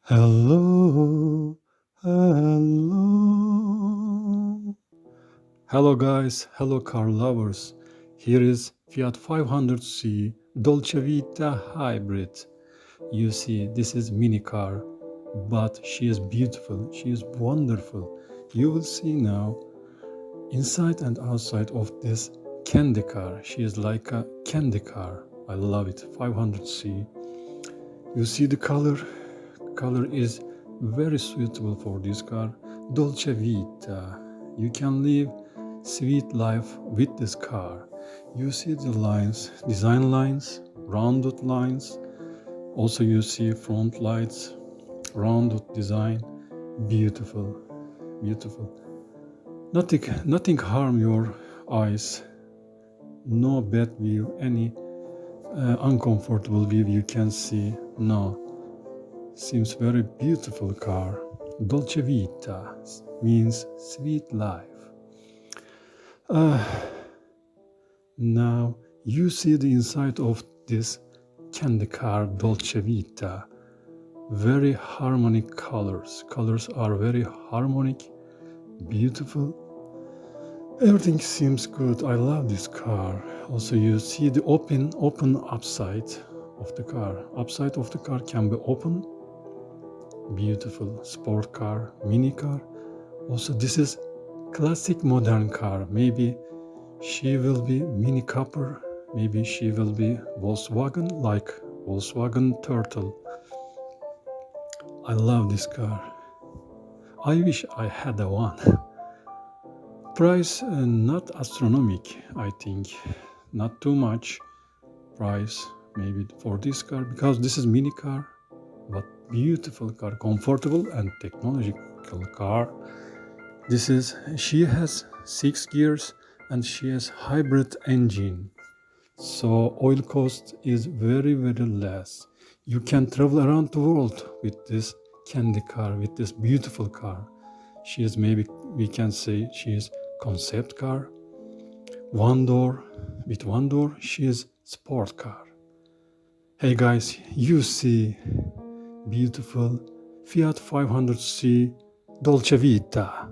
Hello, hello. Hello, guys. Hello, car lovers. Here is Fiat 500C Dolce Vita Hybrid. You see, this is mini car, but she is beautiful. She is wonderful. You will see now inside and outside of this candy car. She is like a candy car. I love it. 500C. You see the color. Color is very suitable for this car. Dolce Vita. You can live sweet life with this car. You see the lines, design lines, rounded lines. Also you see front lights, rounded design. Beautiful, beautiful. Nothing harm your eyes. No bad view, any uncomfortable view you can see. No. Seems very beautiful car. Dolce Vita means sweet life. Now you see the inside of this candy car Dolce Vita. Very harmonic colors. Colors are very harmonic, beautiful. Everything seems good. I love this car. Also you see the open upside of the car. Upside of the car can be open. Beautiful sport car, mini car. Also this is classic modern car. Maybe she will be mini copper, maybe she will be Volkswagen, like Volkswagen Turtle. I love this car. I wish I had a one. Price not astronomic, I think. Not too much price maybe for this car, because this is mini car, but beautiful car, comfortable and technological car. She has 6 gears and she has hybrid engine. So oil cost is very less. You can travel around the world with this candy car, with this beautiful car. She is, maybe we can say, she is concept car. One door, she is sport car. Hey guys, you see beautiful Fiat 500C Dolce Vita.